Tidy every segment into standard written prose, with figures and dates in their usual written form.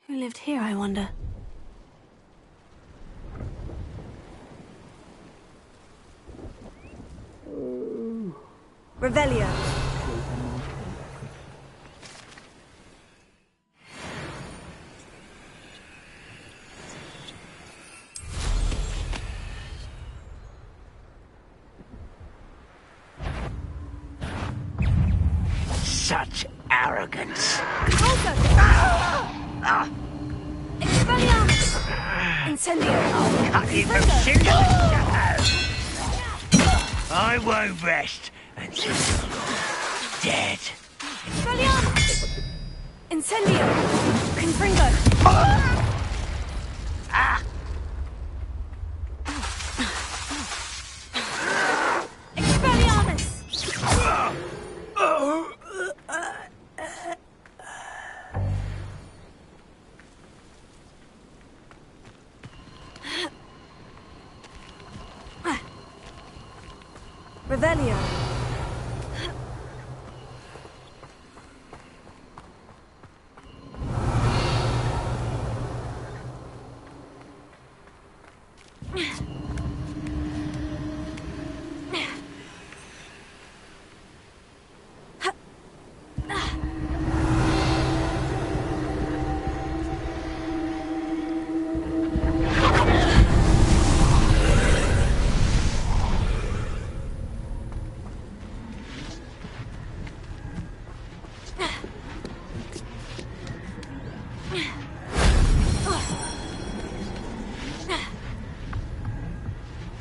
Who lived here, I wonder? Revelio. Such arrogance. Expelliarmus! Incendio! Cut him from shooting. I won't rest until you're dead. Expelliarmus! Incendio! Confringo! Expelliarmus! Revelio.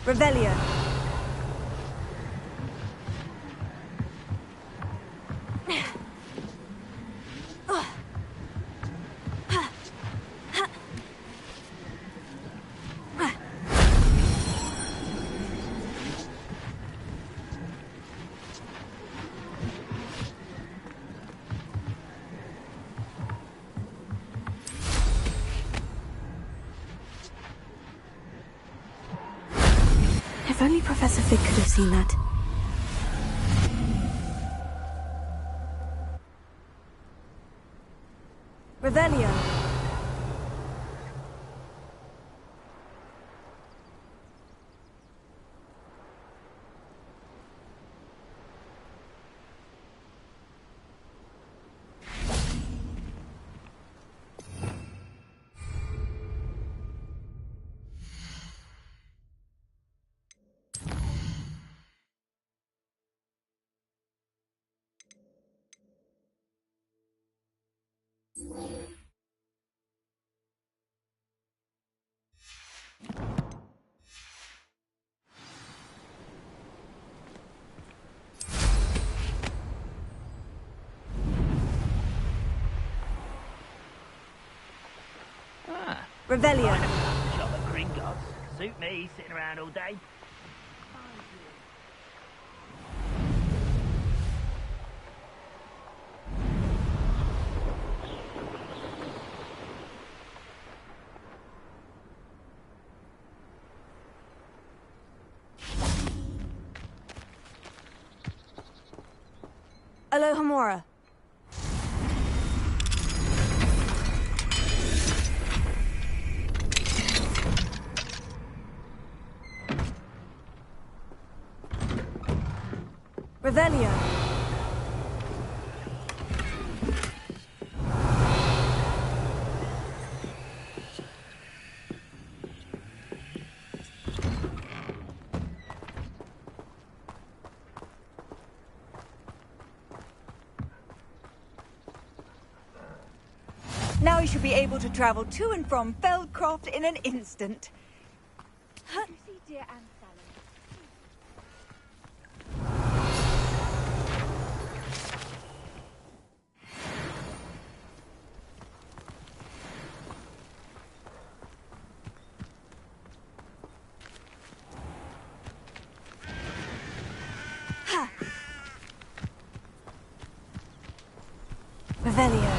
Revelio. If only Professor Fig could have seen that. Revelio. Revelio. Shop at Gringotts. Suit me, sitting around all day. Alohomora. Revelio. Now you should be able to travel to and from Feldcroft in an instant. Did you see dear Anne Fallon? Revelio.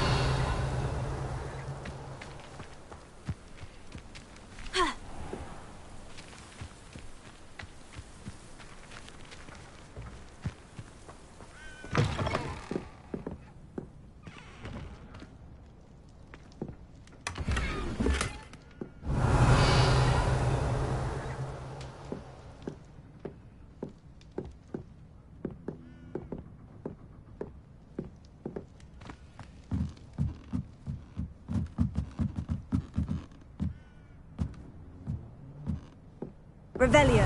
Revelio.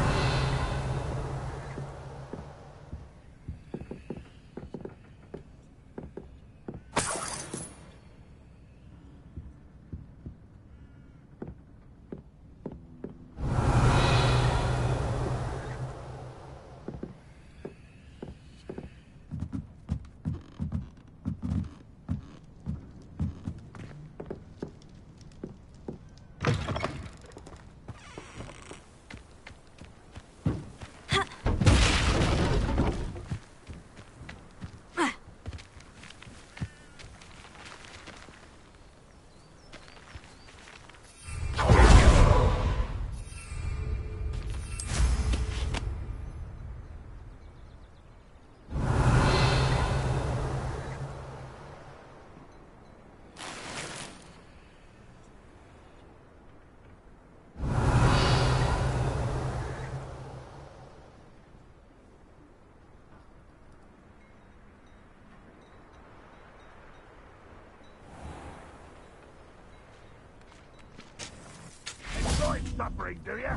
Suffering, do you?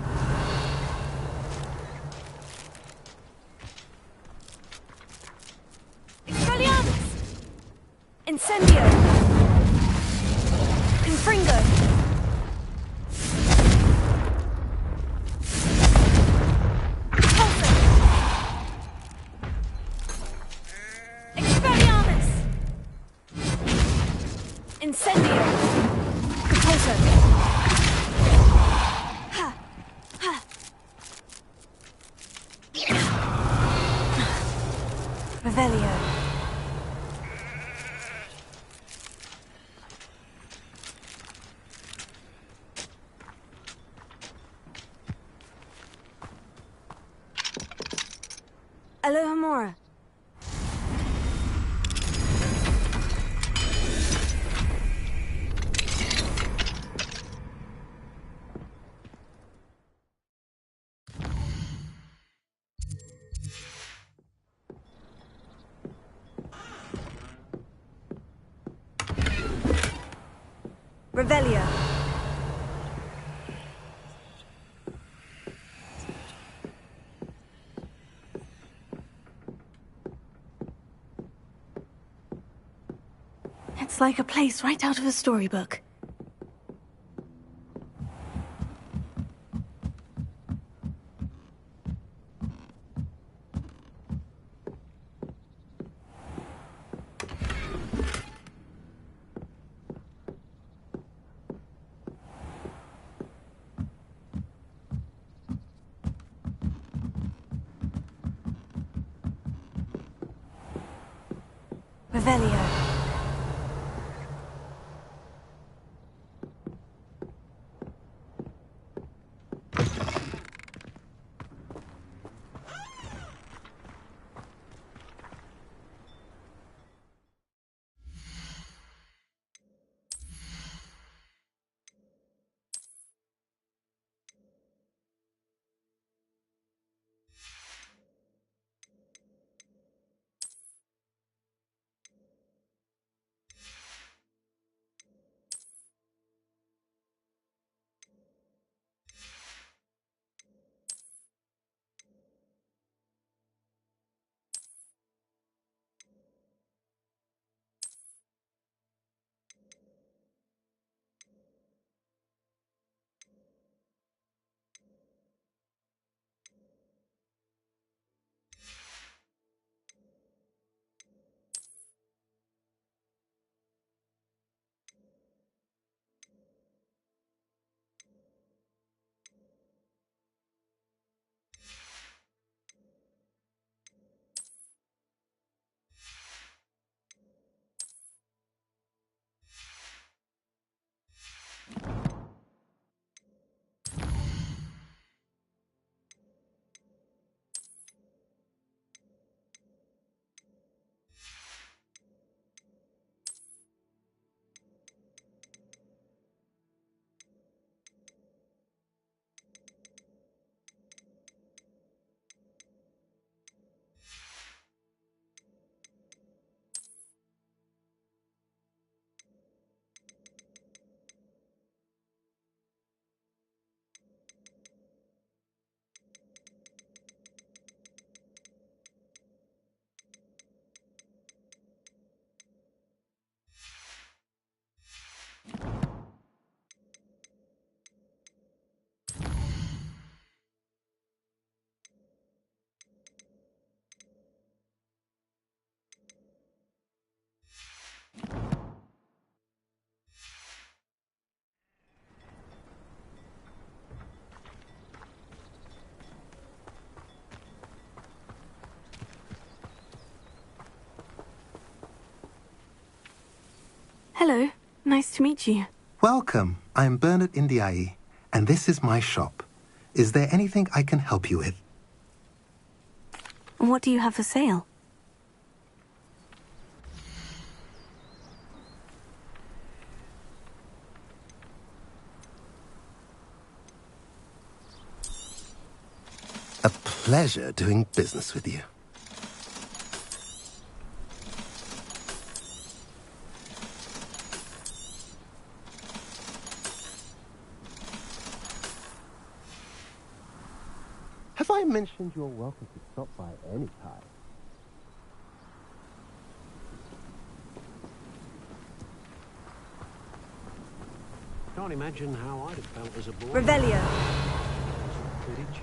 Expelliarmus! Incendio! Confringo! Repulsor! Expelliarmus! Incendio! Repulsor! Revelio. Alohomora. Revelio. It's like a place right out of a storybook. Revelio. Hello. Nice to meet you. Welcome. I'm Bernard Indiai, and this is my shop. Is there anything I can help you with? What do you have for sale? A pleasure doing business with you. Have I mentioned you're welcome to stop by any time? Can't imagine how I'd have felt as a boy. Revelio. Quidditch.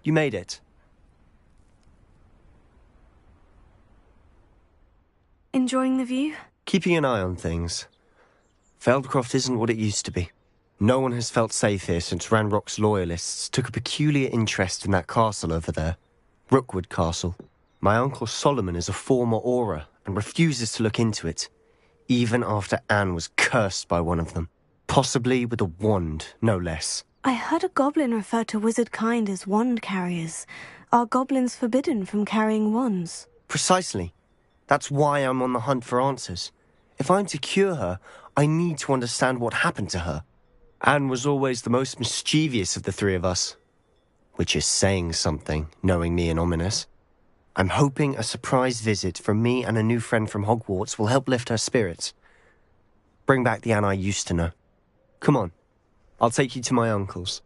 You made it. Enjoying the view? Keeping an eye on things. Feldcroft isn't what it used to be. No one has felt safe here since Ranrock's loyalists took a peculiar interest in that castle over there. Rookwood Castle. My uncle Solomon is a former Auror and refuses to look into it, even after Anne was cursed by one of them. Possibly with a wand, no less. I heard a goblin refer to wizard kind as wand carriers. Are goblins forbidden from carrying wands? Precisely. That's why I'm on the hunt for answers. If I'm to cure her, I need to understand what happened to her. Anne was always the most mischievous of the three of us. Which is saying something, knowing me and Ominous. I'm hoping a surprise visit from me and a new friend from Hogwarts will help lift her spirits. Bring back the Anne I used to know. Come on. I'll take you to my uncle's.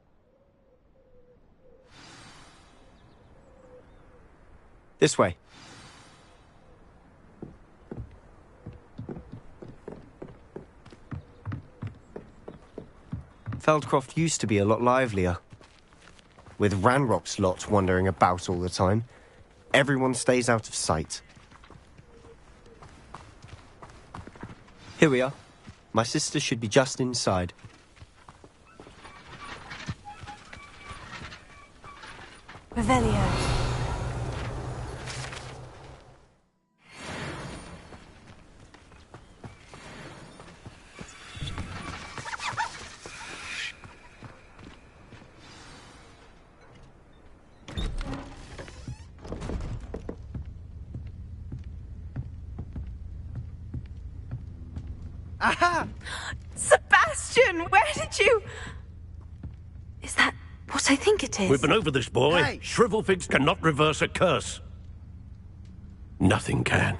This way. Feldcroft used to be a lot livelier. With Ranrock's lot wandering about all the time, everyone stays out of sight. Here we are. My sister should be just inside. Revelio. Aha! Sebastian, where did you... Is that what I think it is? We've been over this, boy. Hey. Shrivelfigs cannot reverse a curse. Nothing can.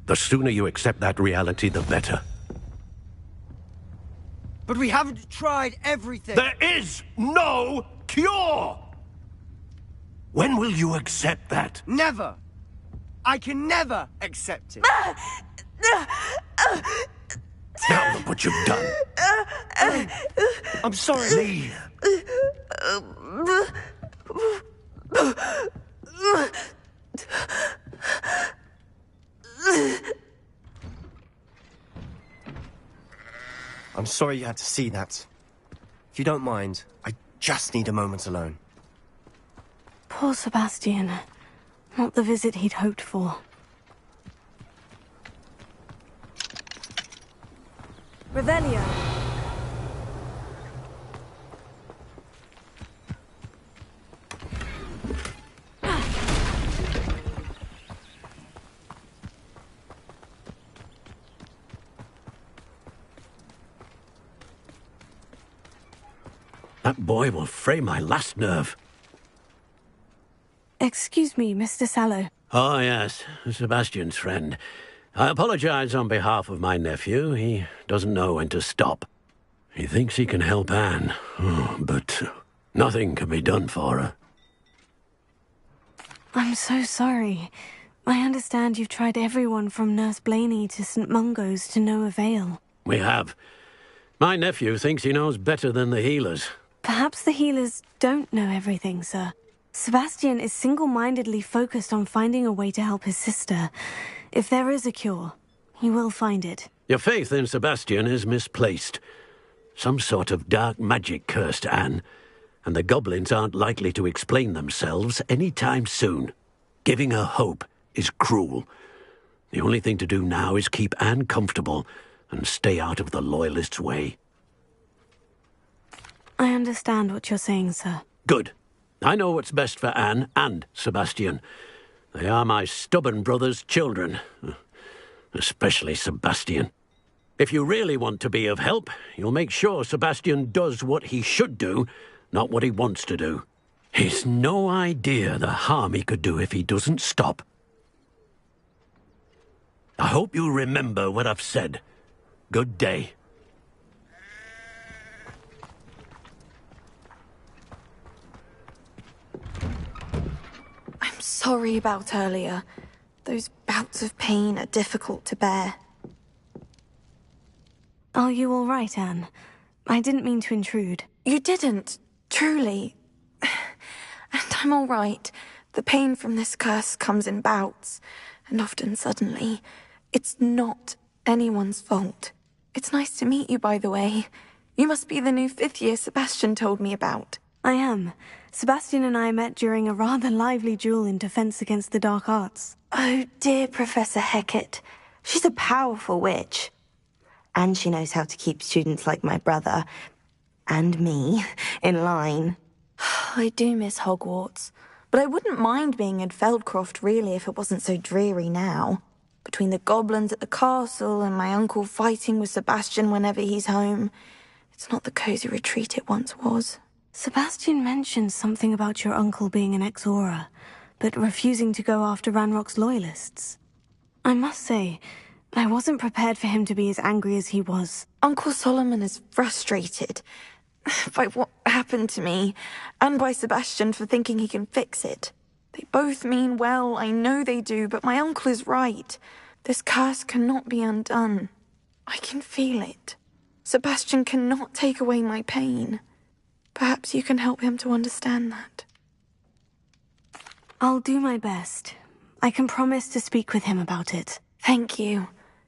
The sooner you accept that reality, the better. But we haven't tried everything. There is no cure! When will you accept that? Never. I can never accept it. Now look what you've done. I'm sorry. Leave. I'm sorry you had to see that. If you don't mind, I just need a moment alone. Poor Sebastian. Not the visit he'd hoped for. Revelio. That boy will fray my last nerve. Excuse me, Mr. Sallow. Oh, yes, Sebastian's friend. I apologize on behalf of my nephew. He doesn't know when to stop. He thinks he can help Anne, but nothing can be done for her. I'm so sorry. I understand you've tried everyone from Nurse Blaney to St. Mungo's to no avail. We have. My nephew thinks he knows better than the healers. Perhaps the healers don't know everything, sir. Sebastian is single-mindedly focused on finding a way to help his sister. If there is a cure, he will find it. Your faith in Sebastian is misplaced. Some sort of dark magic cursed Anne, and the goblins aren't likely to explain themselves any time soon. Giving her hope is cruel. The only thing to do now is keep Anne comfortable and stay out of the Loyalists' way. I understand what you're saying, sir. Good. I know what's best for Anne and Sebastian. They are my stubborn brother's children. Especially Sebastian. If you really want to be of help, you'll make sure Sebastian does what he should do, not what he wants to do. He's no idea the harm he could do if he doesn't stop. I hope you'll remember what I've said. Good day. I'm sorry about earlier. Those bouts of pain are difficult to bear. Are you all right, Anne? I didn't mean to intrude. You didn't, truly. And I'm all right. The pain from this curse comes in bouts, and often suddenly. It's not anyone's fault. It's nice to meet you, by the way. You must be the new 5th year Sebastian told me about. I am. Sebastian and I met during a rather lively duel in defense against the dark arts. Oh, dear Professor Hecat. She's a powerful witch. And she knows how to keep students like my brother, and me, in line. I do miss Hogwarts, but I wouldn't mind being in Feldcroft, really, if it wasn't so dreary now. Between the goblins at the castle and my uncle fighting with Sebastian whenever he's home, it's not the cozy retreat it once was. Sebastian mentioned something about your uncle being an ex-Auror, but refusing to go after Ranrock's Loyalists. I must say, I wasn't prepared for him to be as angry as he was. Uncle Solomon is frustrated by what happened to me, and by Sebastian for thinking he can fix it. They both mean well, I know they do, but my uncle is right. This curse cannot be undone. I can feel it. Sebastian cannot take away my pain. Perhaps you can help him to understand that. I'll do my best. I can promise to speak with him about it. Thank you.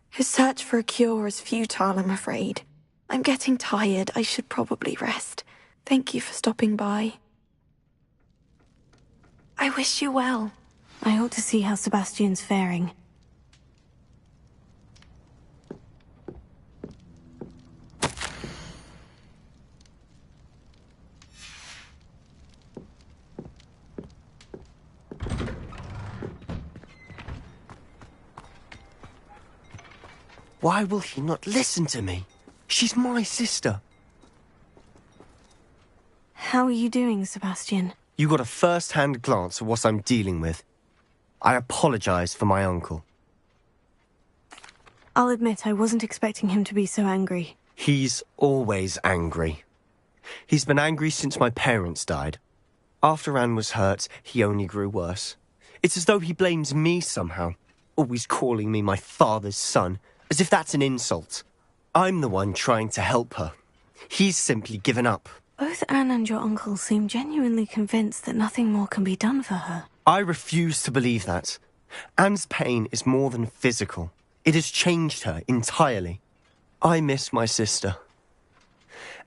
His search for a cure is futile, I'm afraid. I'm getting tired. I should probably rest. Thank you for stopping by. I wish you well. I ought to see how Sebastian's faring. Why will he not listen to me? She's my sister. How are you doing, Sebastian? You got a first-hand glance at what I'm dealing with. I apologize for my uncle. I'll admit I wasn't expecting him to be so angry. He's always angry. He's been angry since my parents died. After Anne was hurt, he only grew worse. It's as though he blames me somehow, always calling me my father's son, as if that's an insult. I'm the one trying to help her. He's simply given up. Both Anne and your uncle seem genuinely convinced that nothing more can be done for her. I refuse to believe that. Anne's pain is more than physical. It has changed her entirely. I miss my sister.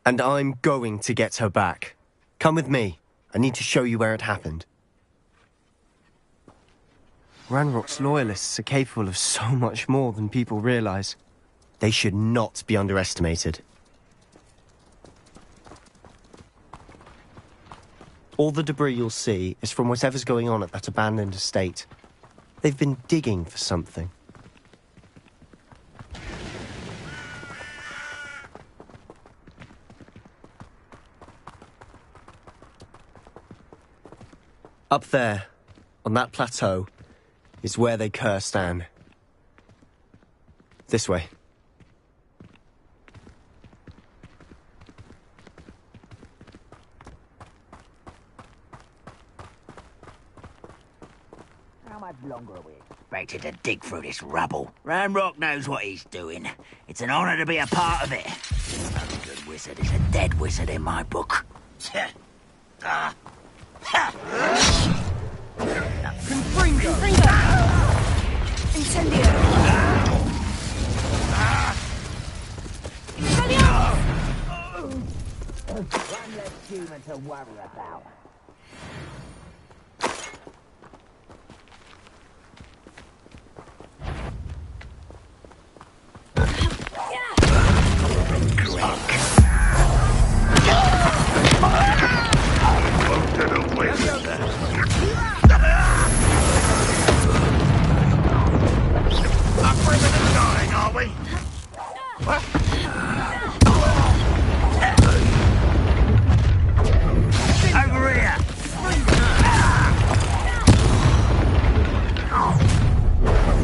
And I'm going to get her back. Come with me. I need to show you where it happened. Ranrock's Loyalists are capable of so much more than people realize. They should not be underestimated. All the debris you'll see is from whatever's going on at that abandoned estate. They've been digging for something. Up there, on that plateau, is where they cursed Anne. This way. How much longer are we expected to dig through this rubble? Ranrock knows what he's doing. It's an honor to be a part of it. A good wizard is a dead wizard in my book. One less human to worry about.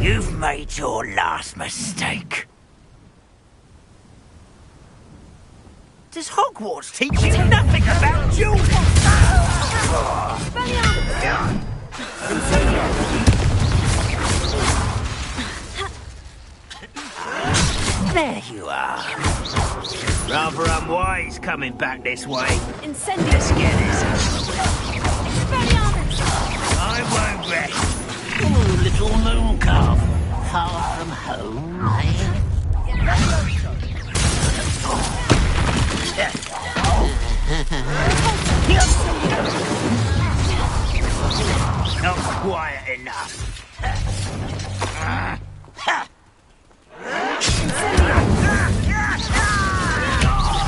You've made your last mistake. Does Hogwarts teach you nothing about duels? There you are. Rather unwise coming back this way. Incendio. Let's get this. I won't rest. Oh, little moon calf. Far from home, eh? Not quiet enough.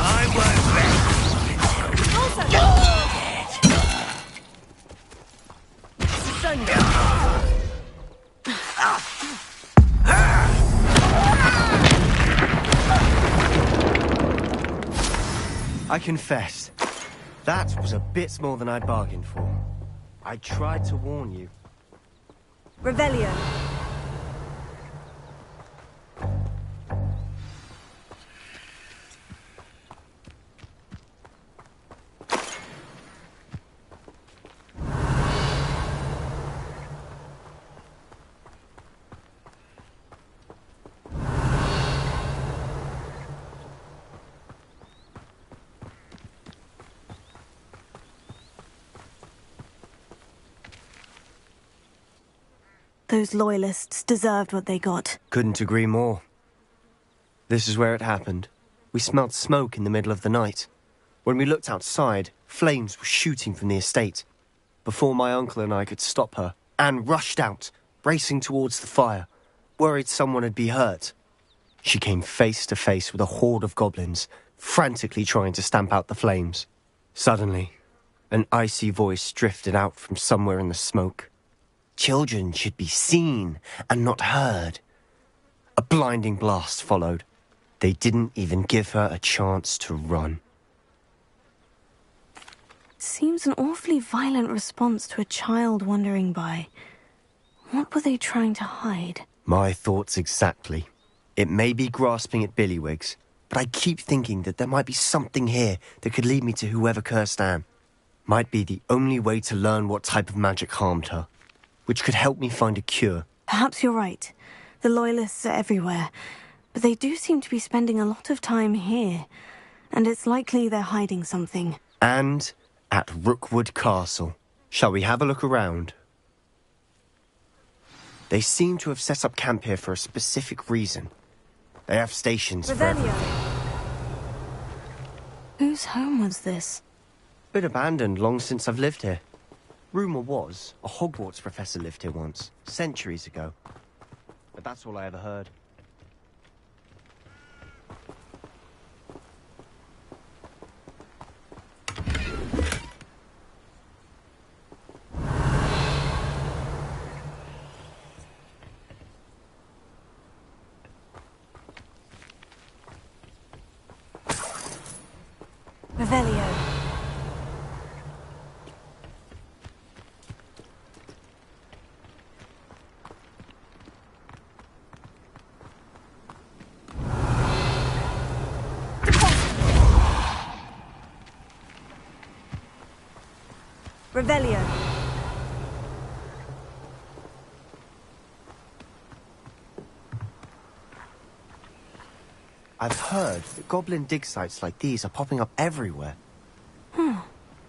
I won't I confess, that was a bit more than I'd bargained for. I tried to warn you. Revelio. Those loyalists deserved what they got. Couldn't agree more. This is where it happened. We smelled smoke in the middle of the night. When we looked outside, flames were shooting from the estate. Before my uncle and I could stop her, Anne rushed out, racing towards the fire, worried someone had been hurt. She came face to face with a horde of goblins, frantically trying to stamp out the flames. Suddenly, an icy voice drifted out from somewhere in the smoke. Children should be seen and not heard. A blinding blast followed. They didn't even give her a chance to run. Seems an awfully violent response to a child wandering by. What were they trying to hide? My thoughts exactly. It may be grasping at Billywigs, but I keep thinking that there might be something here that could lead me to whoever cursed Anne. Might be the only way to learn what type of magic harmed her, which could help me find a cure. Perhaps you're right. The Loyalists are everywhere, but they do seem to be spending a lot of time here, and it's likely they're hiding something. And at Rookwood Castle. Shall we have a look around? They seem to have set up camp here for a specific reason. They have stations for everything. Whose home was this? Been abandoned long since I've lived here. Rumour was, a Hogwarts professor lived here once, centuries ago. But that's all I ever heard. Revelio. Revelio. I've heard that goblin dig sites like these are popping up everywhere.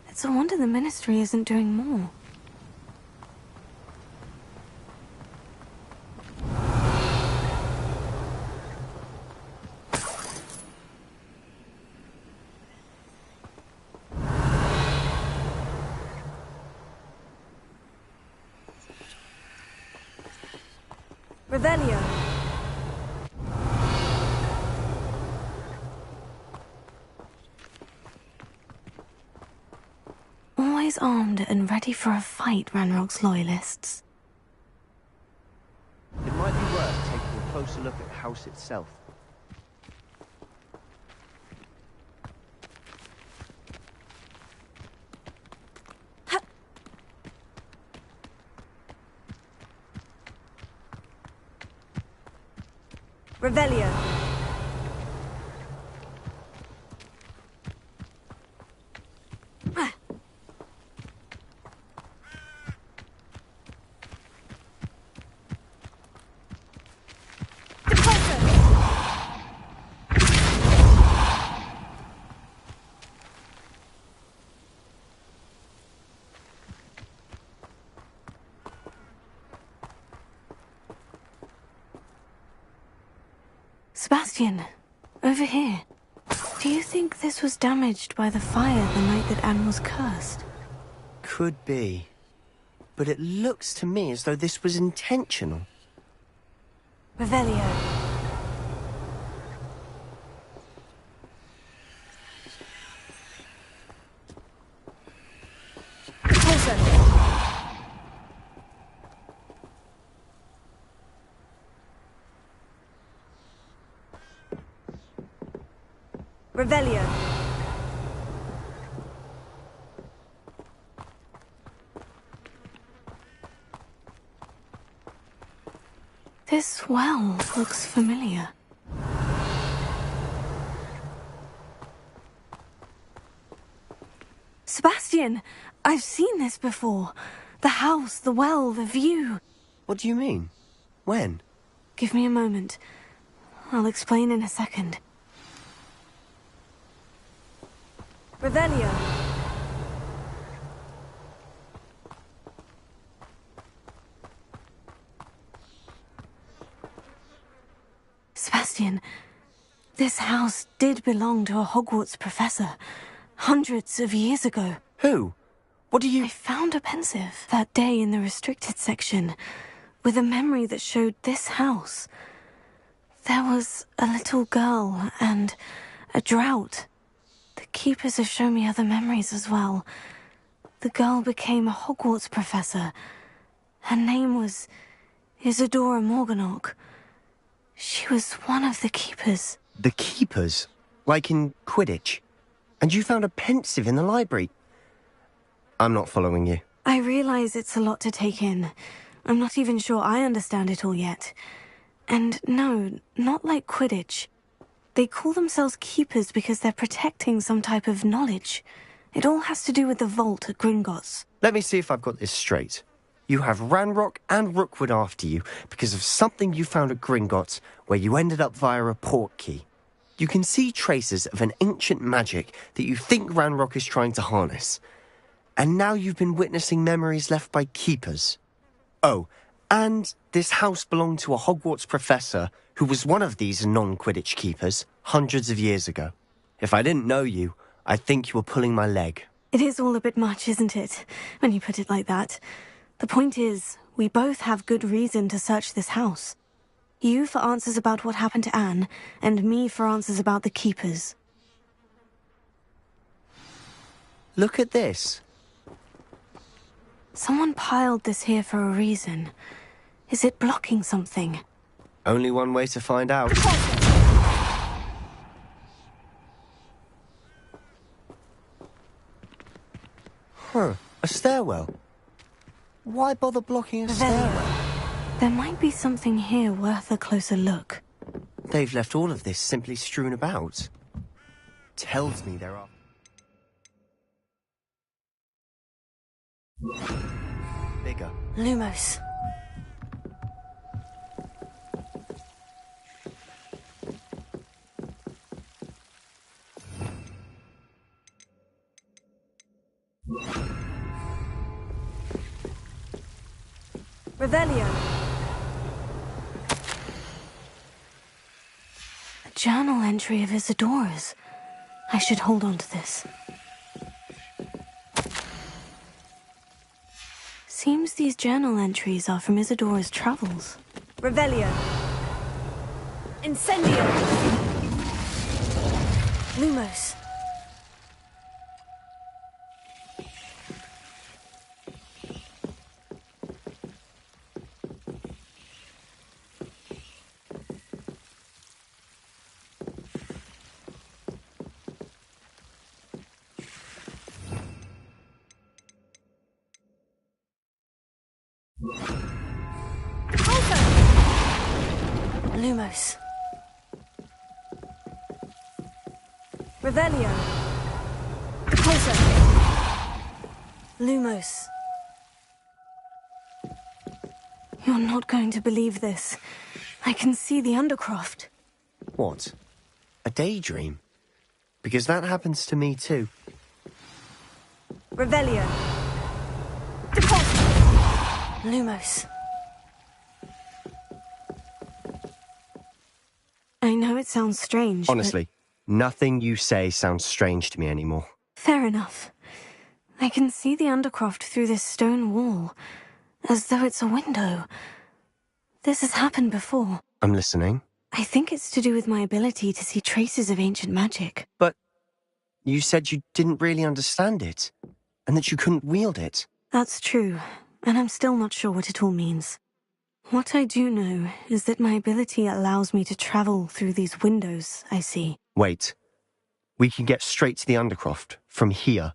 It's a wonder the Ministry isn't doing more. Revelio. Always armed and ready for a fight, Ranrock's loyalists. It might be worth taking a closer look at the house itself. Revelio. Sebastian, over here. Do you think this was damaged by the fire the night that Anne was cursed? Could be. But it looks to me as though this was intentional. Revelio. Revelio. This well looks familiar. Sebastian, I've seen this before. The house, the well, the view. What do you mean? When? Give me a moment. I'll explain in a second. Revelio. Sebastian, this house did belong to a Hogwarts professor, hundreds of years ago. Who? What do you... I found a pensive that day in the restricted section, with a memory that showed this house. There was a little girl and a drought. The keepers have shown me other memories as well. The girl became a Hogwarts professor. Her name was Isadora Morganach. She was one of the keepers. The keepers? Like in Quidditch? And you found a pensive in the library? I'm not following you. I realize it's a lot to take in. I'm not even sure I understand it all yet. And no, not like Quidditch. They call themselves keepers because they're protecting some type of knowledge. It all has to do with the vault at Gringotts. Let me see if I've got this straight. You have Ranrock and Rookwood after you because of something you found at Gringotts where you ended up via a port key. You can see traces of an ancient magic that you think Ranrock is trying to harness. And now you've been witnessing memories left by keepers. Oh, and this house belonged to a Hogwarts professor who was one of these non-Quidditch keepers hundreds of years ago. If I didn't know you, I'd think you were pulling my leg. It is all a bit much, isn't it, when you put it like that? The point is, we both have good reason to search this house. You for answers about what happened to Anne, and me for answers about the keepers. Look at this. Someone piled this here for a reason. Is it blocking something? Only one way to find out. Huh, a stairwell. Why bother blocking a stairwell? There might be something here worth a closer look. They've left all of this simply strewn about. Tells me there are... bigger. Lumos. Revelio. A journal entry of Isadora's. I should hold on to this. Seems these journal entries are from Isadora's travels. Revelio. Incendio. Lumos. Lumos. Revelio. Repulsor. Lumos. You're not going to believe this. I can see the Undercroft. What? A daydream? Because that happens to me too. Revelio. Repulsor. Lumos. I know it sounds strange, Honestly, nothing you say sounds strange to me anymore. Fair enough. I can see the Undercroft through this stone wall, as though it's a window. This has happened before. I'm listening. I think it's to do with my ability to see traces of ancient magic. But you said you didn't really understand it, and that you couldn't wield it. That's true, and I'm still not sure what it all means. What I do know is that my ability allows me to travel through these windows I see. Wait. We can get straight to the Undercroft from here.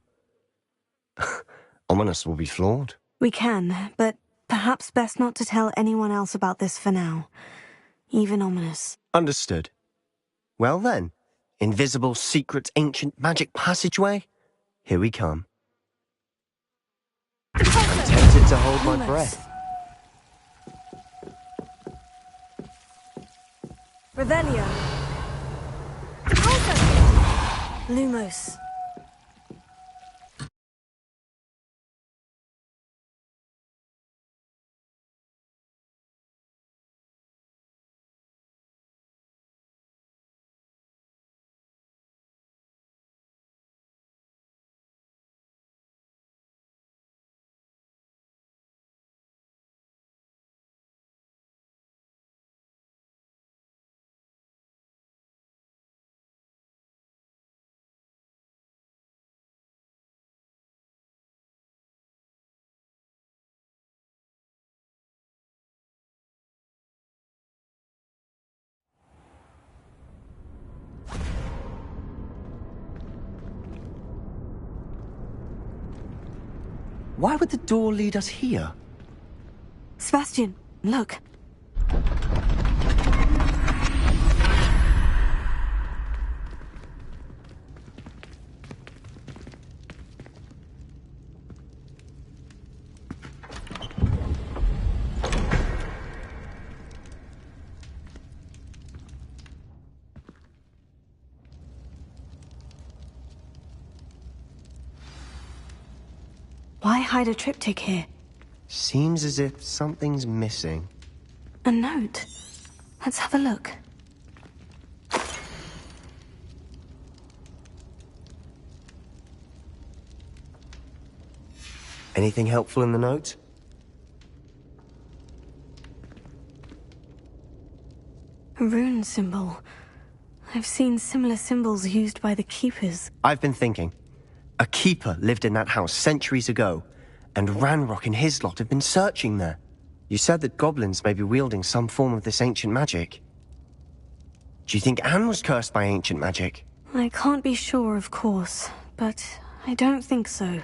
Ominous will be floored. We can, but perhaps best not to tell anyone else about this for now. Even Ominous. Understood. Well then, invisible, secret, ancient magic passageway? Here we come. I'm tempted to hold my breath. Revelio. Lumos. Why would the door lead us here? Sebastian, look. Why hide a triptych here? Seems as if something's missing. A note. Let's have a look. Anything helpful in the note? A rune symbol. I've seen similar symbols used by the Keepers. I've been thinking. A keeper lived in that house centuries ago, and Ranrock and his lot have been searching there. You said that goblins may be wielding some form of this ancient magic. Do you think Anne was cursed by ancient magic? I can't be sure, of course, but I don't think so.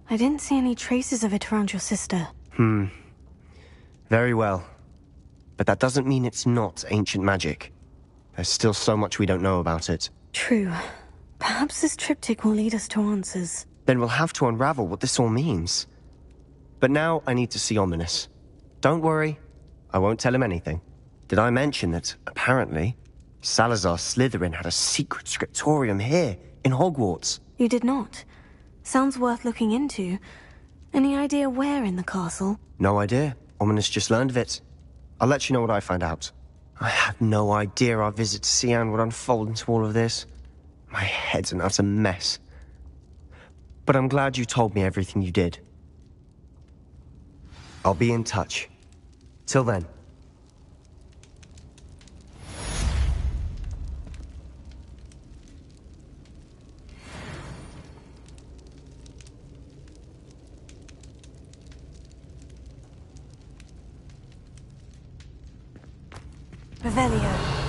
I didn't see any traces of it around your sister. Very well. But that doesn't mean it's not ancient magic. There's still so much we don't know about it. True. Perhaps this triptych will lead us to answers. Then we'll have to unravel what this all means. But now I need to see Ominous. Don't worry, I won't tell him anything. Did I mention that, apparently, Salazar Slytherin had a secret scriptorium here, in Hogwarts? You did not. Sounds worth looking into. Any idea where in the castle? No idea. Ominous just learned of it. I'll let you know what I find out. I had no idea our visit to Cian would unfold into all of this. My head's an utter mess. But I'm glad you told me everything you did. I'll be in touch. Till then, Revelio.